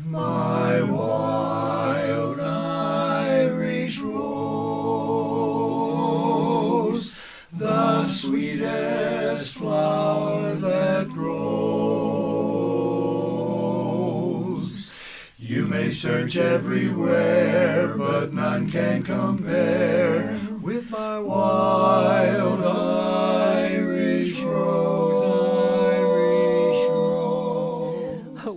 My wild Irish rose, the sweetest flower that grows. You may search everywhere, but none can compare with my wild Irish rose.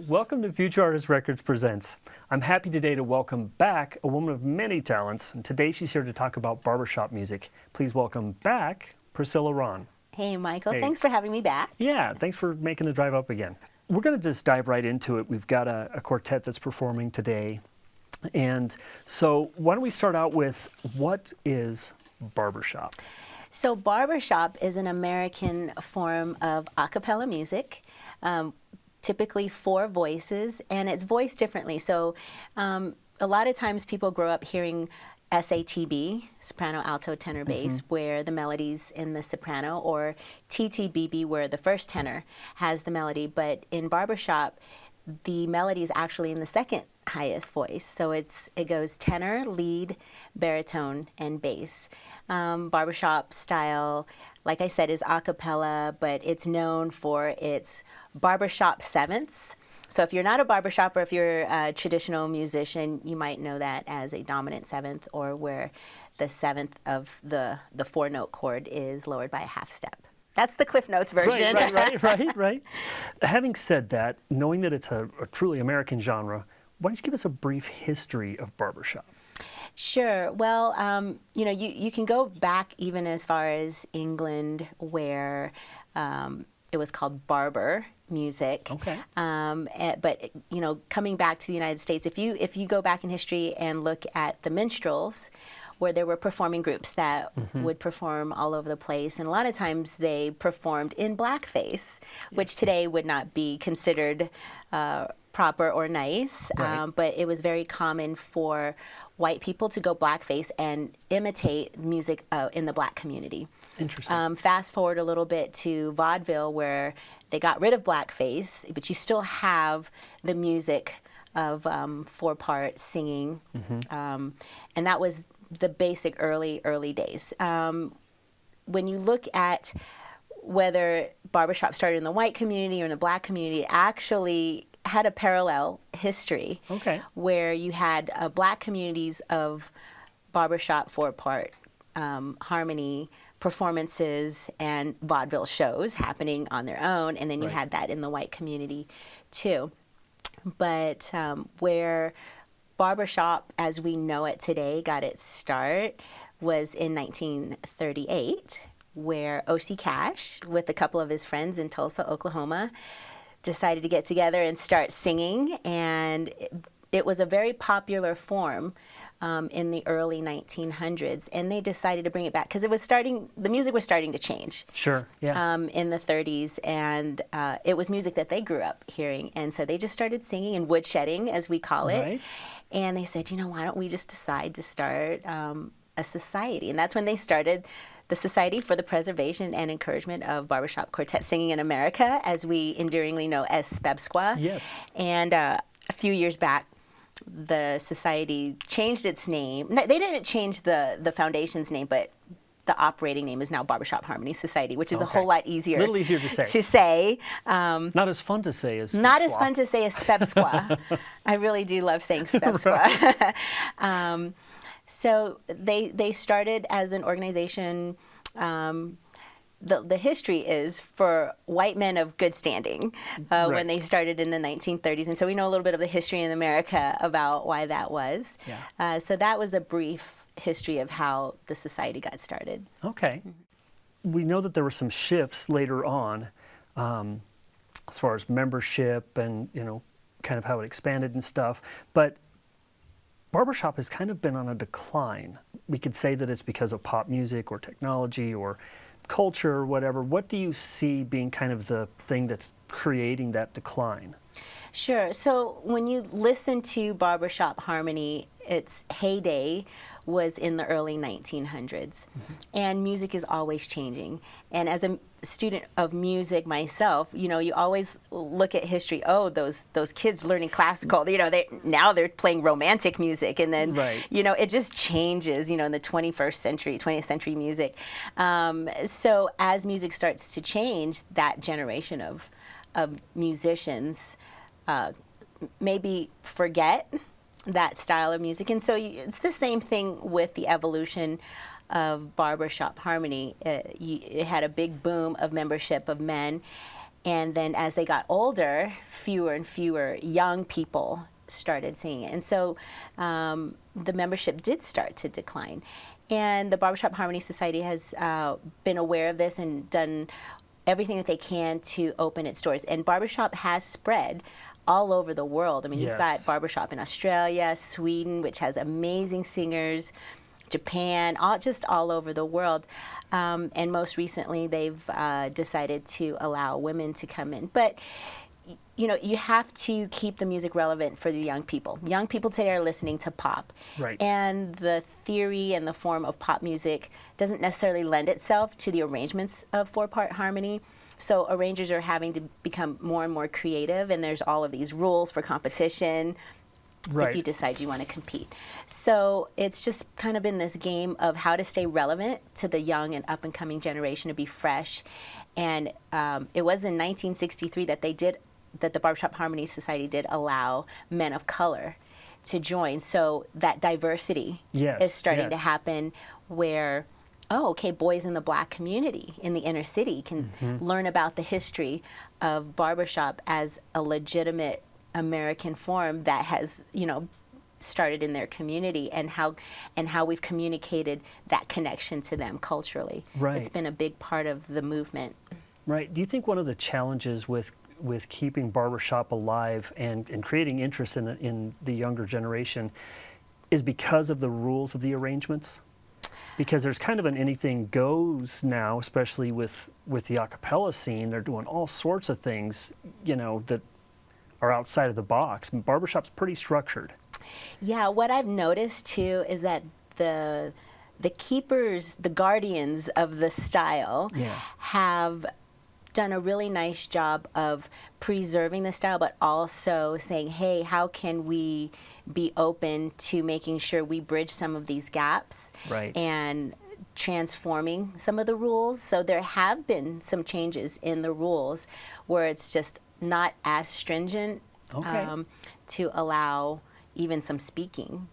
Welcome to Futurartist Records Presents. I'm happy today to welcome back a woman of many talents, and today she's here to talk about barbershop music. Please welcome back Priscilla Rahn. Hey, Michael. Hey. Thanks for having me back. Yeah, thanks for making the drive up again. We're going to just dive right into it. We've got a quartet that's performing today. And so why don't we start out with, what is barbershop? So barbershop is an American form of a cappella music, typically 4 voices, and it's voiced differently. So a lot of times people grow up hearing SATB, soprano, alto, tenor, bass, where the melody's in the soprano, or TTBB, where the first tenor has the melody. But in barbershop, the melody is actually in the second highest voice. So it goes tenor, lead, baritone, and bass. Barbershop style, like I said, is a cappella, but it's known for its barbershop sevenths. So if you're not a barbershop, or if you're a traditional musician, you might know that as a dominant seventh, or where the seventh of the 4-note chord is lowered by a half step. That's the Cliff Notes version. Right. Having said that, knowing that it's a truly American genre, why don't you give us a brief history of barbershop? Sure. Well, you can go back even as far as England, where it was called barber music. Okay. But coming back to the United States, if you go back in history and look at the minstrels, where there were performing groups that would perform all over the place, and a lot of times they performed in blackface, which today would not be considered proper or nice. Right. But it was very common for white people to go blackface and imitate music in the black community. Interesting. Fast forward a little bit to vaudeville, where they got rid of blackface, but you still have the music of 4-part singing, and that was the basic early days. When you look at whether barbershop started in the white community or in the black community, it actually had a parallel history. Okay. Where you had black communities of barbershop 4-part harmony performances and vaudeville shows happening on their own, and then you had that in the white community too. But where barbershop as we know it today got its start was in 1938, where O.C. Cash, with a couple of his friends in Tulsa, Oklahoma, decided to get together and start singing, and it was a very popular form in the early 1900s, and they decided to bring it back because the music was starting to change. Sure, yeah. In the 30s, and it was music that they grew up hearing, and so they just started singing and woodshedding, as we call it. Right. And they said, why don't we just decide to start a society? And that's when they started the Society for the Preservation and Encouragement of Barbershop Quartet Singing in America, as we endearingly know as SPEBSQUA. Yes. And a few years back, the society changed its name. No, they didn't change the foundation's name, but the operating name is now Barbershop Harmony Society, which is a whole lot easier. A little easier to say. Not as fun to say as Not as fun to say as SPEBSQUA. I really do love saying SPEBSQUA. Right. So they started as an organization. The history is for white men of good standing when they started in the 1930s. And so we know a little bit of the history in America about why that was. Yeah. So that was a brief history of how the society got started. Okay. We know that there were some shifts later on as far as membership and, kind of how it expanded and stuff. But barbershop has kind of been on a decline. We could say that it's because of pop music or technology or culture or whatever. What do you see being kind of the thing that's creating that decline? Sure. So when you listen to barbershop harmony, its heyday was in the early 1900s. And music is always changing. And as student of music myself, you always look at history. Oh, those kids learning classical, now they're playing romantic music, and then Right. it just changes. In the 20th century music. So as music starts to change, that generation of musicians maybe forget that style of music, and so it's the same thing with the evolution of barbershop harmony. It had a big boom of membership of men, and then as they got older, fewer and fewer young people started singing it, and so the membership did start to decline. And the Barbershop Harmony Society has been aware of this and done everything that they can to open its doors. And barbershop has spread all over the world. I mean, Yes. you've got barbershop in Australia, Sweden, which has amazing singers, Japan, all over the world. And most recently, they've decided to allow women to come in. But you have to keep the music relevant for the young people. Young people today are listening to pop. Right. And the theory and the form of pop music doesn't necessarily lend itself to the arrangements of four-part harmony. So arrangers are having to become more and more creative, and there's all of these rules for competition. Right. If you decide you want to compete. So it's just kind of been this game of how to stay relevant to the young and up-and-coming generation, to be fresh. And it was in 1963 that the Barbershop Harmony Society did allow men of color to join. So that diversity is starting to happen, where, boys in the black community in the inner city can learn about the history of barbershop as a legitimate American form that has, started in their community, and how we've communicated that connection to them culturally. Right. It's been a big part of the movement. Right. Do you think one of the challenges with keeping barbershop alive and creating interest in the younger generation is because of the rules of the arrangements? Because there's kind of an anything goes now, especially with the a cappella scene. They're doing all sorts of things, that are outside of the box. Barbershop's pretty structured. Yeah, what I've noticed too is that the keepers, the guardians of the style, have done a really nice job of preserving the style, but also saying, hey, how can we be open to making sure we bridge some of these gaps, Right. and transforming some of the rules. So there have been some changes in the rules where it's just not as stringent, to allow even some speaking,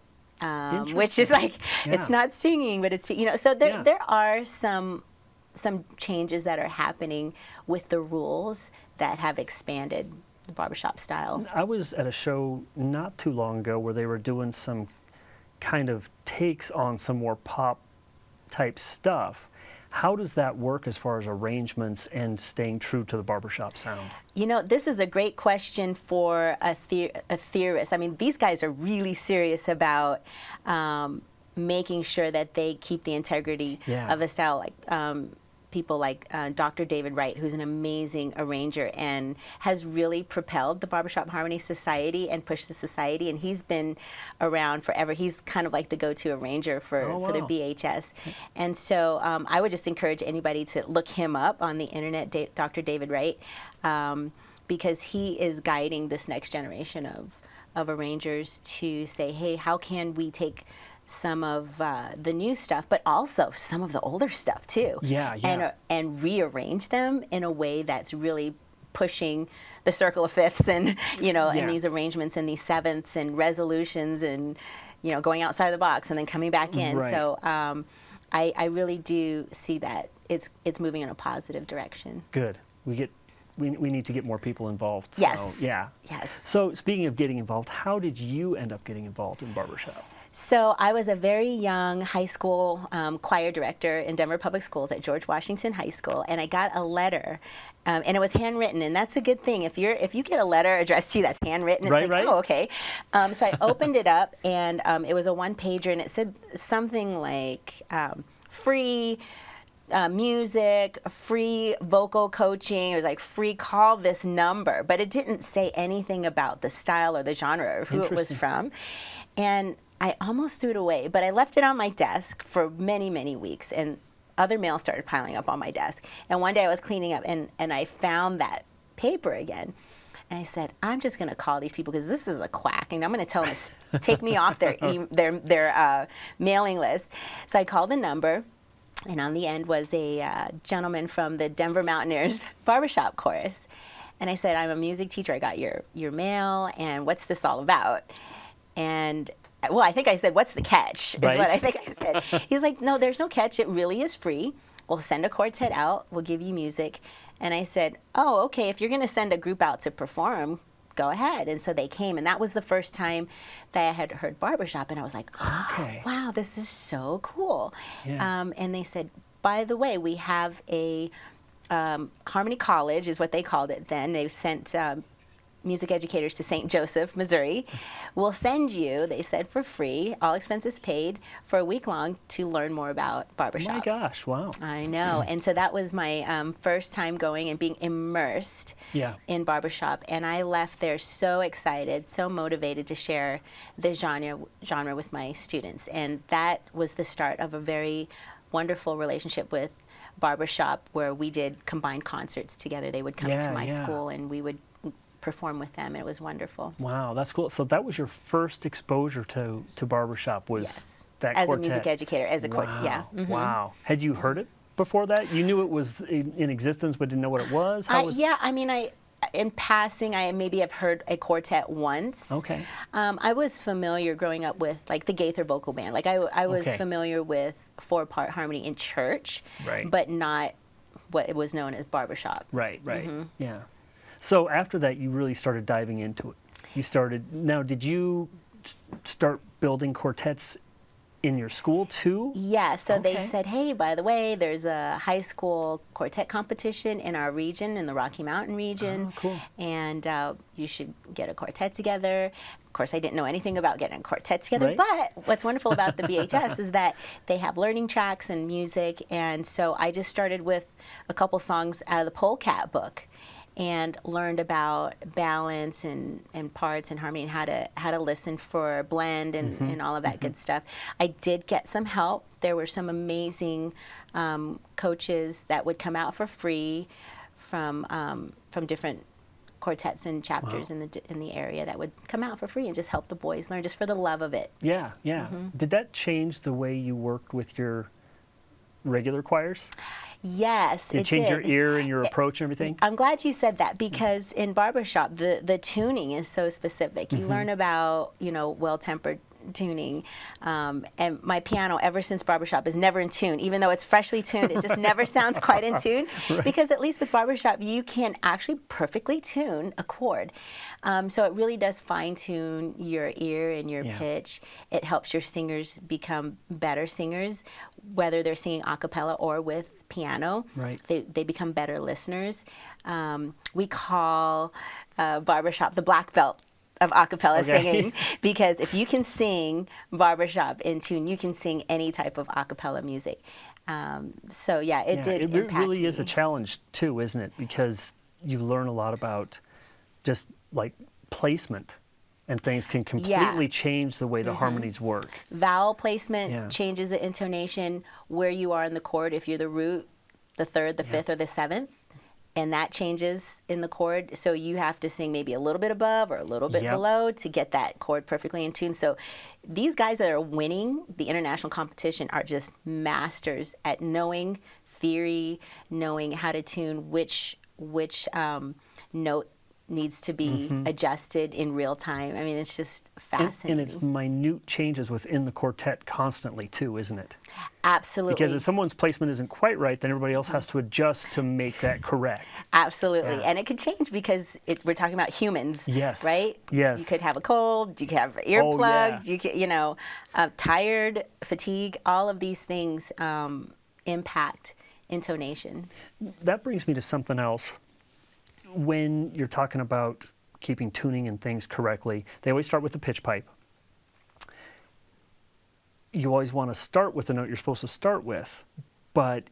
which is like, it's not singing, but it's, so there are some changes that are happening with the rules that have expanded the barbershop style. I was at a show not too long ago where they were doing some kind of takes on some more pop type stuff. How does that work as far as arrangements and staying true to the barbershop sound? This is a great question for a theorist. I mean, these guys are really serious about making sure that they keep the integrity of the style. Like people like Dr. David Wright, who's an amazing arranger and has really propelled the Barbershop Harmony Society and pushed the society, and he's been around forever. He's kind of like the go-to arranger for the BHS. And so I would just encourage anybody to look him up on the internet, Dr. David Wright, because he is guiding this next generation of arrangers to say, hey, how can we take some of the new stuff, but also some of the older stuff too. And rearrange them in a way that's really pushing the circle of fifths and, and these arrangements and these sevenths and resolutions and, going outside the box and then coming back in. Right. So I really do see that it's moving in a positive direction. Good. We need to get more people involved. Yes. So, Yes. So speaking of getting involved, how did you end up getting involved in barbershop? So I was a very young high school choir director in Denver Public Schools at George Washington High School, and I got a letter, and it was handwritten, and that's a good thing. If you get a letter addressed to you that's handwritten, it's like, oh, okay. So I opened it up, and it was a one-pager, and it said something like free music, free vocal coaching. It was like free, call this number, but it didn't say anything about the style or the genre or who it was from. And I almost threw it away, but I left it on my desk for many, many weeks. And other mail started piling up on my desk. And one day I was cleaning up and I found that paper again. And I said, I'm just going to call these people because this is a quack, and I'm going to tell them to take me off their mailing list. So I called the number, and on the end was a gentleman from the Denver Mountaineers Barbershop Chorus. And I said, I'm a music teacher. I got your mail, and what's this all about? And well, I think I said, what's the catch? Is Right. what I think I said. He's like, no, there's no catch. It really is free. We'll send a quartet out. We'll give you music. And I said, oh, okay, if you're going to send a group out to perform, go ahead. And so they came, and that was the first time that I had heard barbershop, and I was like, oh, Okay. wow, this is so cool. Yeah. And they said, by the way, we have a Harmony College is what they called it then. They sent music educators to St. Joseph, Missouri. We'll send you, they said, for free, all expenses paid, for a week long to learn more about barbershop. Oh my gosh, wow. I know. And so that was my first time going and being immersed Yeah. in barbershop. And I left there so excited, so motivated to share the genre with my students. And that was the start of a very wonderful relationship with barbershop, where we did combined concerts together. They would come to my school, and we would perform with them. It was wonderful. Wow, that's cool. So that was your first exposure to barbershop, was Yes. that As quartet? a music educator, as a quartet, yeah. Mhm. Wow. Had you heard it before that? You knew it was in existence, but didn't know what it was? Yeah, I mean, in passing, I maybe have heard a quartet once. Okay. I was familiar growing up with like the Gaither Vocal Band. Like I was Okay. familiar with 4-part harmony in church, Right. but not what it was known as barbershop. Right, right. Mm-hmm. Yeah. So after that, you really started diving into it. Now, did you start building quartets in your school too? Yeah, so they Okay. said, hey, by the way, there's a high school quartet competition in our region, in the Rocky Mountain region. Oh, cool. And you should get a quartet together. Of course, I didn't know anything about getting a quartet together, Right. but what's wonderful about the BHS is that they have learning tracks and music. And so I just started with a couple songs out of the Polecat book, and learned about balance and parts and harmony, and how to listen for blend and all of that good stuff. I did get some help. There were some amazing coaches that would come out for free from different quartets and chapters in the area that would come out for free and just help the boys learn, just for the love of it. Yeah, yeah. Did that change the way you worked with your regular choirs? Yes, Did it change your ear and your approach and everything? I'm glad you said that, because in barbershop, the tuning is so specific. You learn about, well-tempered tuning. And my piano, ever since barbershop, is never in tune. Even though it's freshly tuned, it just never sounds quite in tune. Right. Because at least with barbershop, you can actually perfectly tune a chord. So it really does fine-tune your ear and your pitch. It helps your singers become better singers, whether they're singing a cappella or with piano. Right. They become better listeners. We call barbershop the black belt of a cappella singing, because if you can sing barbershop in tune, you can sing any type of a cappella music. So yeah, it did impact really me. is a challenge too, isn't it? Because you learn a lot about just like placement, and things can completely change the way the harmonies work. Vowel placement changes the intonation, where you are in the chord, if you're the root, the third, the fifth, or the seventh. And that changes in the chord, so you have to sing maybe a little bit above or a little bit below to get that chord perfectly in tune. So these guys that are winning the international competition are just masters at knowing theory, knowing how to tune which note needs to be adjusted in real time. I mean, it's just fascinating. And it's minute changes within the quartet constantly too, isn't it? Absolutely. Because if someone's placement isn't quite right, then everybody else has to adjust to make that correct. Absolutely. Yeah. And it could change, because we're talking about humans, Yes. right? Yes. You could have a cold, you could have earplugs, you could, tired, fatigue, all of these things impact intonation. That brings me to something else. When you're talking about keeping tuning and things correctly, they always start with the pitch pipe. You always want to start with the note you're supposed to start with, but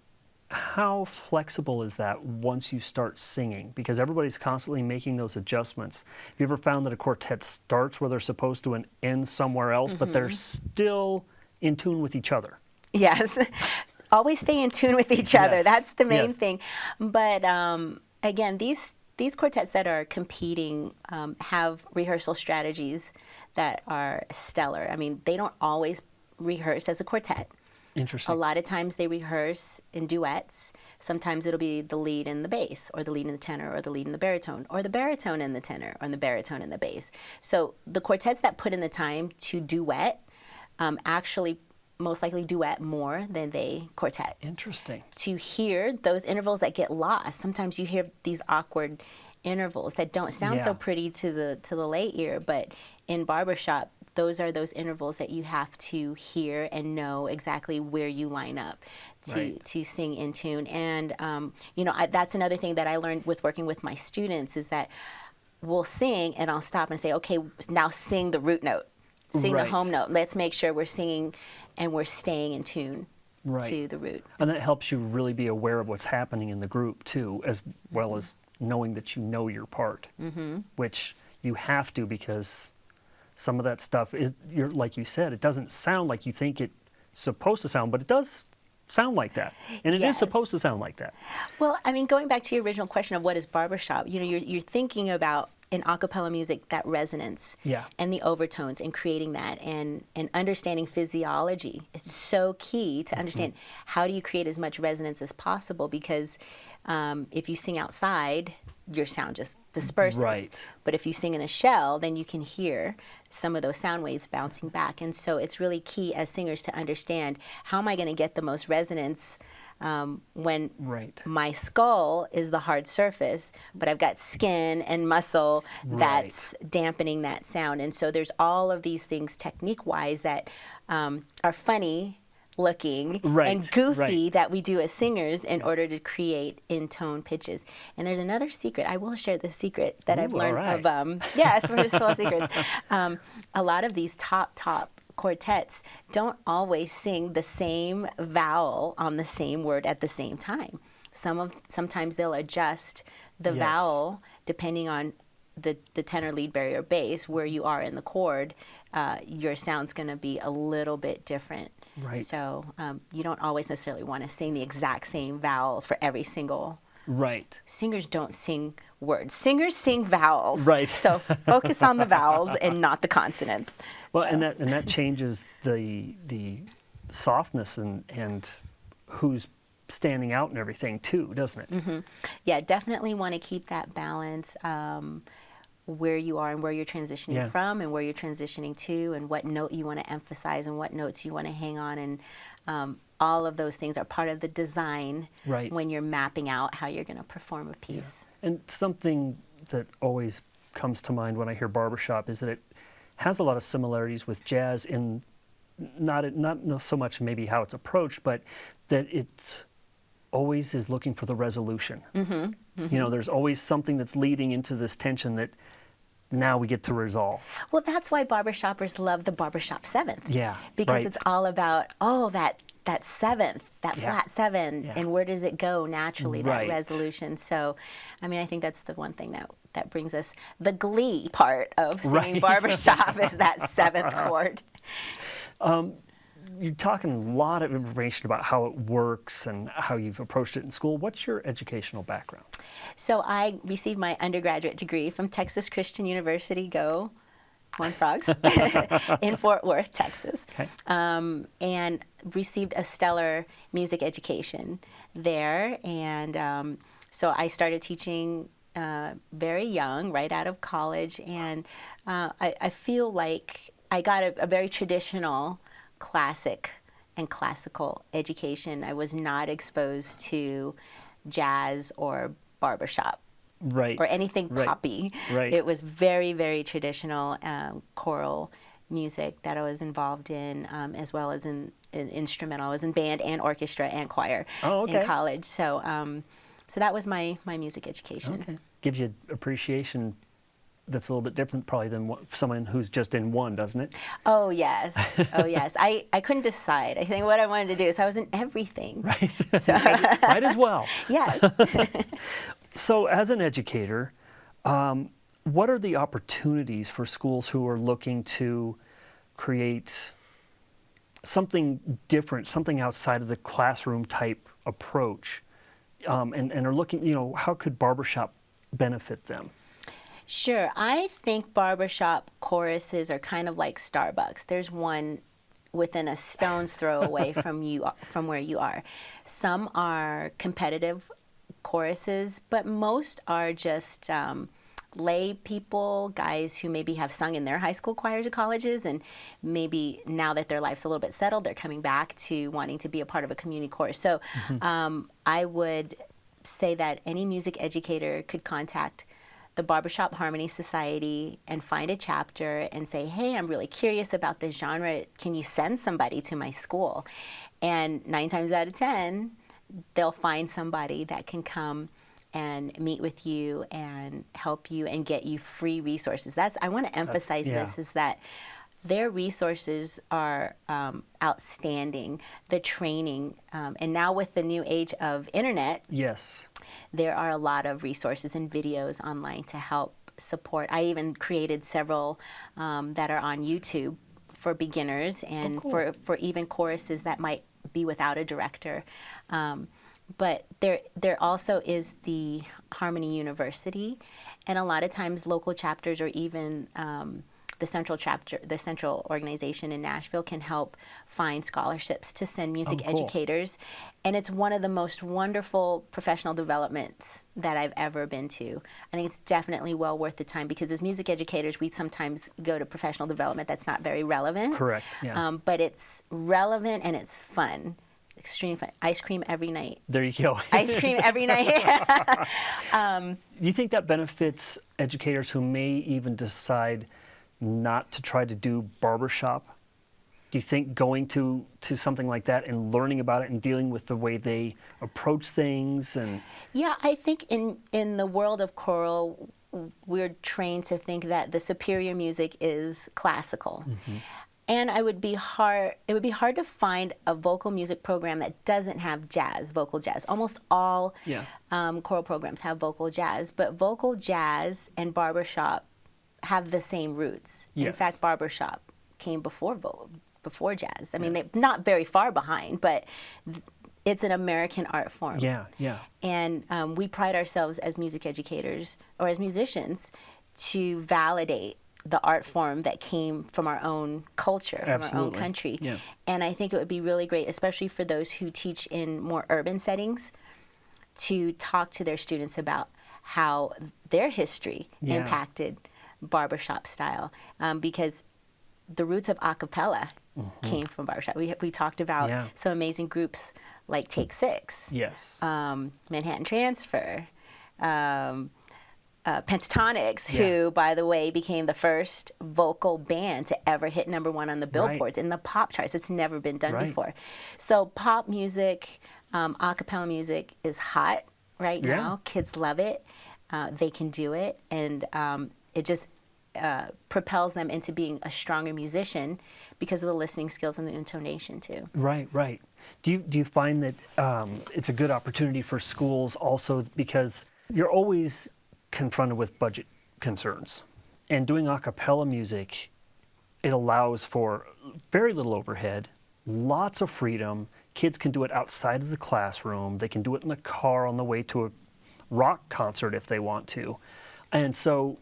how flexible is that once you start singing? Because everybody's constantly making those adjustments. Have you ever found that a quartet starts where they're supposed to and ends somewhere else, but they're still in tune with each other? Yes. always stay in tune with each other. Yes. That's the main Yes. thing. But again, these quartets that are competing have rehearsal strategies that are stellar. I mean, they don't always rehearse as a quartet. Interesting. A lot of times they rehearse in duets. Sometimes it'll be the lead and the bass, or the lead and the tenor, or the lead and the baritone, or the baritone and the tenor, or the baritone and the bass. So the quartets that put in the time to duet actually most likely duet more than they quartet. Interesting. To hear those intervals that get lost. Sometimes you hear these awkward intervals that don't sound so Yeah. pretty to the lay ear, but in barbershop, those are those intervals that you have to hear and know exactly where you line up to sing in tune. And that's another thing that I learned with working with my students is that we'll sing and I'll stop and say, okay, now sing the root note, sing the Right. home note. Let's make sure we're singing and we're staying in tune Right. to the root. And that helps you really be aware of what's happening in the group too, as well as knowing that you know your part, which you have to, because some of that stuff is, like you said, it doesn't sound like you think it's supposed to sound, but it does sound like that, and it is Yes. supposed to sound like that. Well, I mean, going back to your original question of what is barbershop, you're thinking about in a cappella music that resonance Yeah. and the overtones and creating that and understanding physiology. It's so key to understand how do you create as much resonance as possible, because if you sing outside, your sound just disperses. Right. But if you sing in a shell, then you can hear some of those sound waves bouncing back. And so it's really key as singers to understand, how am I going to get the most resonance when Right. my skull is the hard surface, but I've got skin and muscle that's dampening that sound. And so there's all of these things technique-wise that are funny looking Right, and goofy right. that we do as singers in order to create in-tone pitches. And there's another secret. I will share the secret that I've Ooh, learned all right. of, yes, we're just full of secrets. A lot of these top quartets don't always sing the same vowel on the same word at the same time. Sometimes they'll adjust the Yes. vowel depending on the tenor, lead, barrier, bass, where you are in the chord. Your sound's going to be a little bit different. Right. So you don't always necessarily want to sing the exact same vowels for every single. Right. Singers don't sing words. Singers sing vowels. Right. So focus on the vowels and not the consonants. Well, So- and that changes the softness and who's standing out and everything too, doesn't it? Yeah, definitely want to keep that balance where you are and where you're transitioning Yeah. from and where you're transitioning to, and what note you want to emphasize and what notes you want to hang on. And all of those things are part of the design Right. when you're mapping out how you're going to perform a piece. And something that always comes to mind when I hear barbershop is that it has a lot of similarities with jazz in not so much maybe how it's approached, but that it always is looking for the resolution. You know, there's always something that's leading into this tension that now we get to resolve. Well, that's why barbershoppers love the barbershop seventh. Yeah, Because right. it's all about, that seventh, that Yeah. flat seven, Yeah. and where does it go naturally, Right. that resolution. So, I mean, I think that's the one thing that brings us, the glee part of singing Right. barbershop is that seventh chord. You're talking a lot of information about how it works and how you've approached it in school. What's your educational background? So I received my undergraduate degree from Texas Christian University, go Horned Frogs, in Fort Worth, Texas. Okay. And received a stellar music education there. And so I started teaching very young, right out of college. And I feel like I got a very traditional classic and classical education. I was not exposed to jazz or barbershop Right. or anything Right. poppy. Right. It was very, very traditional choral music that I was involved in, as well as in instrumental. I was in band and orchestra and choir Oh, in okay. college. So, so that was my music education. Okay. Gives you appreciation that's a little bit different probably than someone who's just in one, doesn't it? Oh yes, oh yes. I couldn't decide. I think what I wanted to do, so I was in everything. Right. Might as well. Yes. So as an educator, what are the opportunities for schools who are looking to create something different, something outside of the classroom type approach, and are looking, how could barbershop benefit them? Sure. I think barbershop choruses are kind of like Starbucks. There's one within a stone's throw away from where you are. Some are competitive choruses, but most are just lay people, guys who maybe have sung in their high school choirs or colleges, and maybe now that their life's a little bit settled, they're coming back to wanting to be a part of a community chorus. So I would say that any music educator could contact the Barbershop Harmony Society and find a chapter and say, hey, I'm really curious about this genre. Can you send somebody to my school? And 9 times out of 10, they'll find somebody that can come and meet with you and help you and get you free resources. I want to emphasize this, is that their resources are outstanding. The training, and now with the new age of internet, yes, there are a lot of resources and videos online to help support. I even created several that are on YouTube for beginners and for even choruses that might be without a director. But there also is the Harmony University, and a lot of times local chapters or even the central chapter, the central organization in Nashville can help find scholarships to send music educators. And it's one of the most wonderful professional developments that I've ever been to. I think it's definitely well worth the time, because as music educators, we sometimes go to professional development that's not very relevant. Correct, yeah. But it's relevant and it's fun. Extreme fun. Ice cream every night. There you go. Ice cream every night. You think that benefits educators who may even decide not to try to do barbershop? Do you think going to something like that and learning about it and dealing with the way they approach things? And yeah, I think in the world of choral, we're trained to think that the superior music is classical. And it would be hard to find a vocal music program that doesn't have jazz, vocal jazz. Almost all choral programs have vocal jazz, but vocal jazz and barbershop have the same roots. Yes. In fact, barbershop came before jazz. I mean, they're not very far behind, but it's an American art form. Yeah, yeah. And we pride ourselves as music educators or as musicians to validate the art form that came from our own culture, from our own country. Yeah. And I think it would be really great, especially for those who teach in more urban settings, to talk to their students about how their history impacted barbershop style, because the roots of a cappella came from barbershop. We talked about some amazing groups like Take Six, yes, Manhattan Transfer, Pentatonics, who, by the way, became the first vocal band to ever hit #1 on the billboards in the pop charts. It's never been done before. So pop music, a cappella music is hot right now. Kids love it. They can do it, and it just propels them into being a stronger musician because of the listening skills and the intonation too. Right, right. Do you find that it's a good opportunity for schools also, because you're always confronted with budget concerns, and doing a cappella music, it allows for very little overhead, lots of freedom. Kids can do it outside of the classroom. They can do it in the car on the way to a rock concert if they want to. And so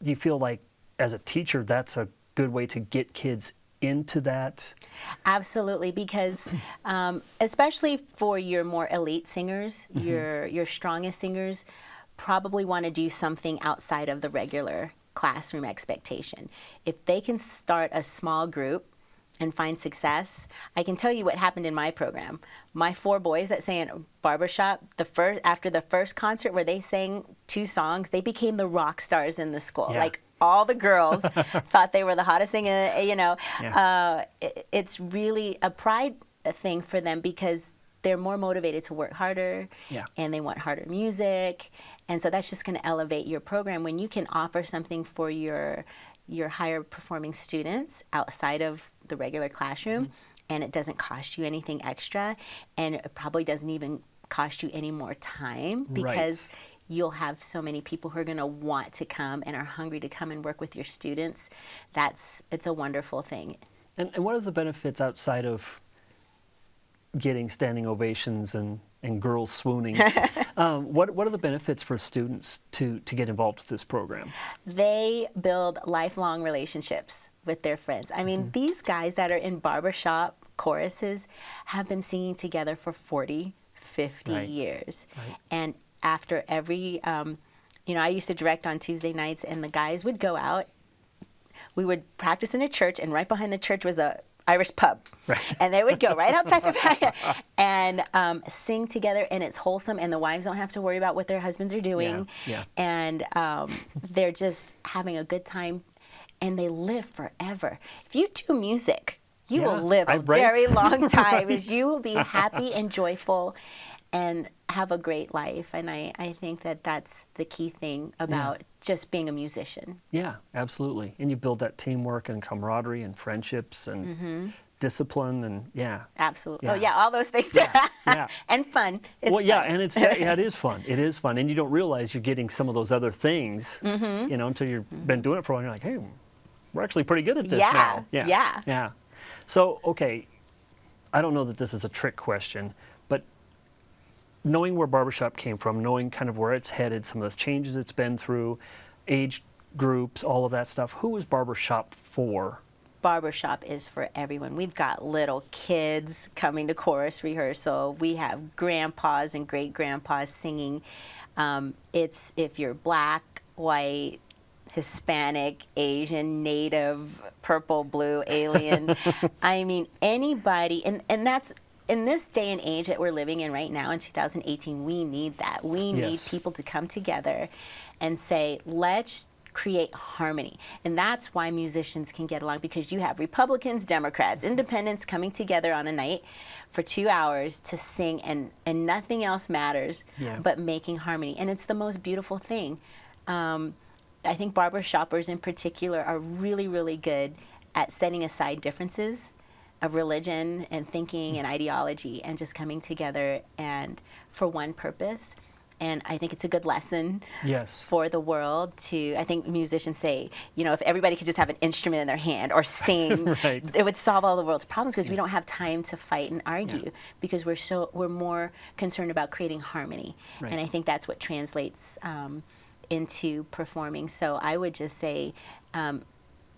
do you feel like as a teacher that's a good way to get kids into that? Absolutely, because especially for your more elite singers, your strongest singers probably want to do something outside of the regular classroom expectation. If they can start a small group and find success, I can tell you what happened in my program. My 4 boys that sang in barbershop, after the first concert where they sang 2 songs, they became the rock stars in the school. Like, all the girls thought they were the hottest thing, it's really a pride thing for them, because they're more motivated to work harder, and they want harder music. And so that's just going to elevate your program when you can offer something for your higher performing students outside of the regular classroom, and it doesn't cost you anything extra, and it probably doesn't even cost you any more time, because you'll have so many people who are going to want to come and are hungry to come and work with your students. It's a wonderful thing. And what are the benefits outside of getting standing ovations and girls swooning? What are the benefits for students to get involved with this program? They build lifelong relationships with their friends. I mean, these guys that are in barbershop choruses have been singing together for 40, 50 years. Right. And after every, I used to direct on Tuesday nights, and the guys would go out. We would practice in a church, and right behind the church was a Irish pub. Right. And they would go right outside the back and sing together, and it's wholesome, and the wives don't have to worry about what their husbands are doing. Yeah. And they're just having a good time, and they live forever. If you do music, you will live a very long time. Right. You will be happy and joyful and have a great life. And I think that that's the key thing about just being a musician. Yeah, absolutely. And you build that teamwork and camaraderie and friendships and discipline and Absolutely. Yeah. Oh yeah, all those things too. And fun. It's fun. And it is fun. It is fun. And you don't realize you're getting some of those other things, until you've been doing it for a while. You're like, hey, we're actually pretty good at this now. Yeah. So, okay, I don't know that this is a trick question, but knowing where barbershop came from, knowing kind of where it's headed, some of the changes it's been through, age groups, all of that stuff, who is barbershop for? Barbershop is for everyone. We've got little kids coming to chorus rehearsal. We have grandpas and great-grandpas singing. It's if you're black, white, Hispanic, Asian, Native, purple, blue, alien. I mean, anybody, and that's, in this day and age that we're living in right now in 2018, we need that. We need people to come together and say, let's create harmony. And that's why musicians can get along, because you have Republicans, Democrats, Independents coming together on a night for 2 hours to sing, and nothing else matters but making harmony. And it's the most beautiful thing. I think barbershoppers in particular are really, really good at setting aside differences of religion and thinking and ideology and just coming together and for one purpose. And I think it's a good lesson for the world to, I think musicians say, if everybody could just have an instrument in their hand or sing, it would solve all the world's problems, because we don't have time to fight and argue because we're more concerned about creating harmony. And I think that's what translates into performing. So I would just say,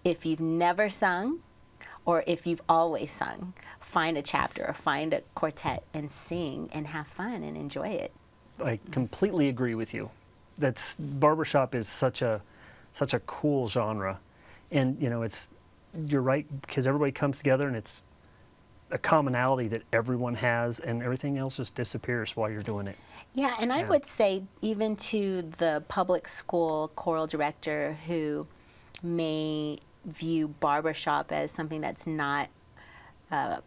if you've never sung, or if you've always sung, find a chapter or find a quartet and sing and have fun and enjoy it. I completely agree with you. Barbershop is such a cool genre, and you're right, because everybody comes together and it's a commonality that everyone has, and everything else just disappears while you're doing it. Yeah, and I would say even to the public school choral director who may view barbershop as something that's not, that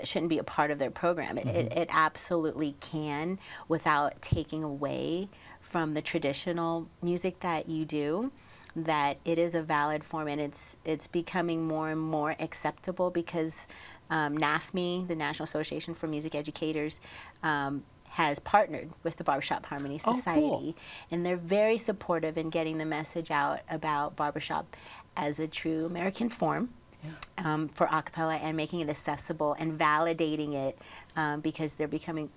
shouldn't be a part of their program. It absolutely can, without taking away from the traditional music that you do, that it is a valid form, and it's becoming more and more acceptable, because NAFME, the National Association for Music Educators, has partnered with the Barbershop Harmony Society, and they're very supportive in getting the message out about barbershop as a true American form for a cappella, and making it accessible and validating it, because they're becoming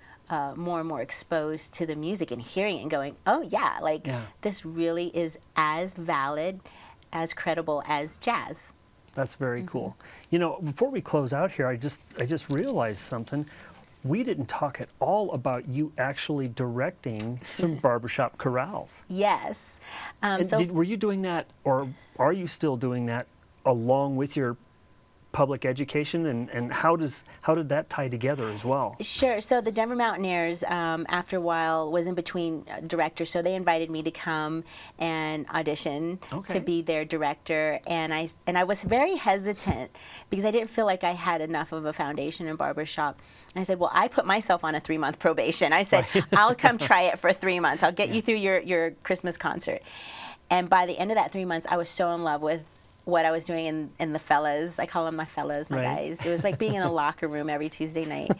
more and more exposed to the music and hearing it and going, this really is as valid, as credible as jazz. That's very cool. Before we close out here, I just realized something. We didn't talk at all about you actually directing some barbershop chorales. Yes. Were you doing that, or are you still doing that along with your public education, and how did that tie together as well? Sure. So the Denver Mountaineers, after a while, was in between directors, so they invited me to come and audition to be their director, and I was very hesitant because I didn't feel like I had enough of a foundation in barbershop. And I said, well, I put myself on a 3-month probation. I said, I'll come try it for 3 months. I'll get you through your Christmas concert. And by the end of that 3 months, I was so in love with what I was doing in the fellas. I call them my fellas, my guys. It was like being in a locker room every Tuesday night.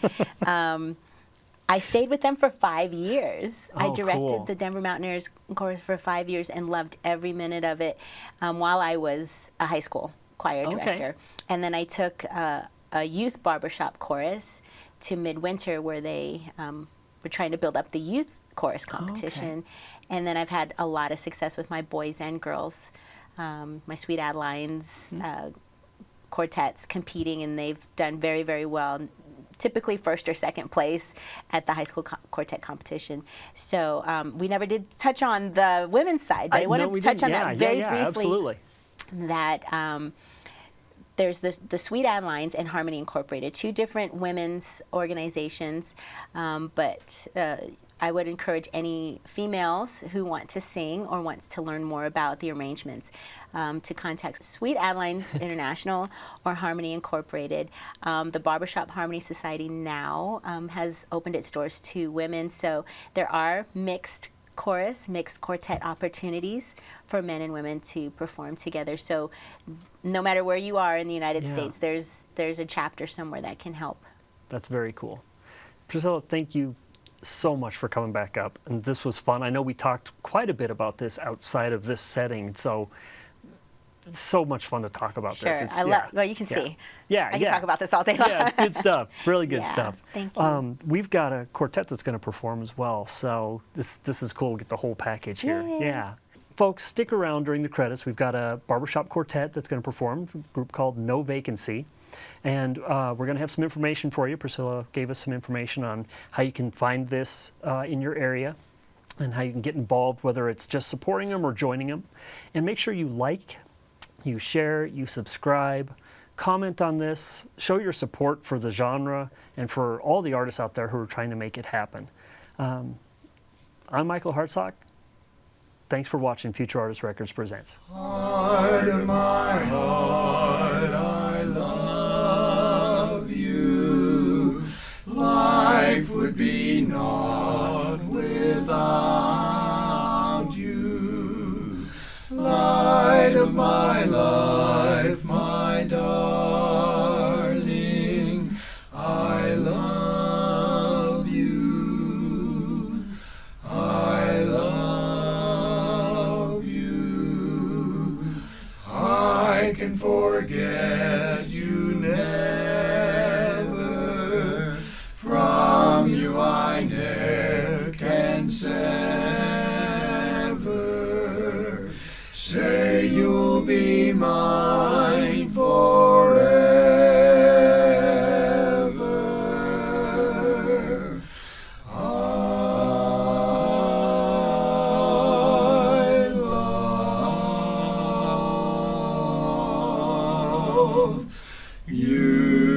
I stayed with them for 5 years. I directed the Denver Mountaineers chorus for 5 years and loved every minute of it, while I was a high school choir Okay. director. And then I took a youth barbershop chorus to Midwinter, where they were trying to build up the youth chorus competition. And then I've had a lot of success with my boys and girls, my Sweet Adelines, Quartets competing, and they've done very, very well. Typically first or second place at the high school quartet competition. So we never did touch on the women's side, but I want to touch on that very briefly. Absolutely. That there's the Sweet Adelines and Harmony Incorporated, two different women's organizations, but I would encourage any females who want to sing or wants to learn more about the arrangements to contact Sweet Adelines International or Harmony Incorporated. The Barbershop Harmony Society now has opened its doors to women, so there are mixed chorus, mixed quartet opportunities for men and women to perform together. So no matter where you are in the United States, there's a chapter somewhere that can help. That's very cool. Priscilla, thank you so much for coming back up, and this was fun. I know we talked quite a bit about this outside of this setting, so it's so much fun to talk about this. It's, I love. Well, you can see. Yeah, I can talk about this all day long. Yeah, it's good stuff. Really good stuff. Thank you. We've got a quartet that's going to perform as well, so this is cool to get the whole package here. Yay. Yeah. Folks, stick around during the credits. We've got a barbershop quartet that's going to perform, a group called No Vacancy. And we're going to have some information for you. Priscilla gave us some information on how you can find this in your area and how you can get involved, whether it's just supporting them or joining them. And make sure you like, you share, you subscribe, comment on this, show your support for the genre and for all the artists out there who are trying to make it happen. I'm Michael Hartsock. Thanks for watching Futurartist Records Presents. Heart of my heart, I love you. Life would be naught without you. Light of my life, my darling, I love you. I love you. I can forget you never. From you I ne'er can sever. Say you'll be mine forever. I love you.